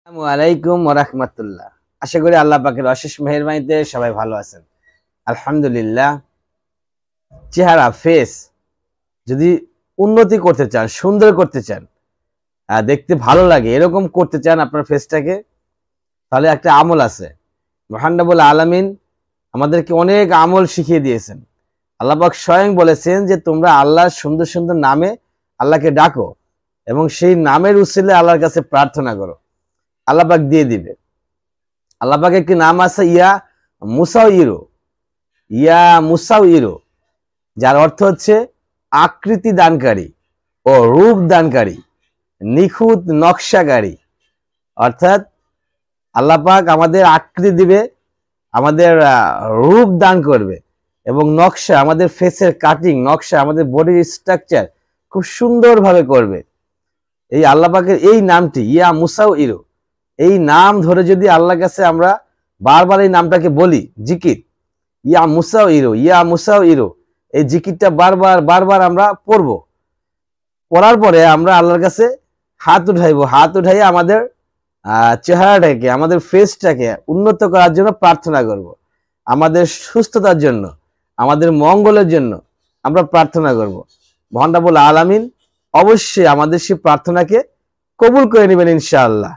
আসসালামু আলাইকুম ওয়া রাহমাতুল্লাহ। আশা করি আল্লাহ পাকের অশেষ মেহেরবানিতে সবাই ভালো আছেন। আলহামদুলিল্লাহ। চেহারা ফেস যদি উন্নতি করতে চান, সুন্দর করতে চান, দেখতে ভালো লাগে এরকম করতে চান আপনার ফেসটাকে, তাহলে একটা আমল আছে। মহান রব্বুল আলামিন আমাদেরকে অনেক আমল শিখিয়ে দিয়েছেন। আল্লাহ পাক স্বয়ং বলেছেন যে তোমরা আল্লাহর সুন্দর সুন্দর নামে আল্লাহকে ডাকো এবং সেই নামের উসিলে আল্লাহর কাছে প্রার্থনা করো, আল্লাহ পাক দিয়ে দিবে। আল্লাহ পাকের একটি নাম আছে ইয়া মুসাউইরো, যার অর্থ হচ্ছে আকৃতি দানকারী ও রূপ দানকারী, নিখুঁত নকশাকারী। অর্থাৎ আল্লাহ পাক আমাদের আকৃতি দিবে, আমাদের রূপ দান করবে এবং নকশা, আমাদের ফেসের কাটিং নকশা, আমাদের বডির স্ট্রাকচার খুব সুন্দরভাবে করবে। এই আল্লাহ পাকের এই নামটি ইয়া মুসাউইরো, এই নাম ধরে যদি আল্লাহর কাছে আমরা বারবার এই নামটাকে বলি, জিকির ইয়া মুসাউইরো, এই জিকিরটা বারবার বারবার আমরা পড়ব। পড়ার পরে আমরা আল্লাহর কাছে হাত উঠাইব, হাত উঠাই আমাদের চেহারাটাকে, আমাদের ফেসটাকে উন্নত করার জন্য প্রার্থনা করব। আমাদের সুস্থতার জন্য, আমাদের মঙ্গলের জন্য আমরা প্রার্থনা করব। মহান রব্বুল আলামিন অবশ্যই আমাদের সেই প্রার্থনাকে কবুল করে নেবেন ইনশাআল্লাহ।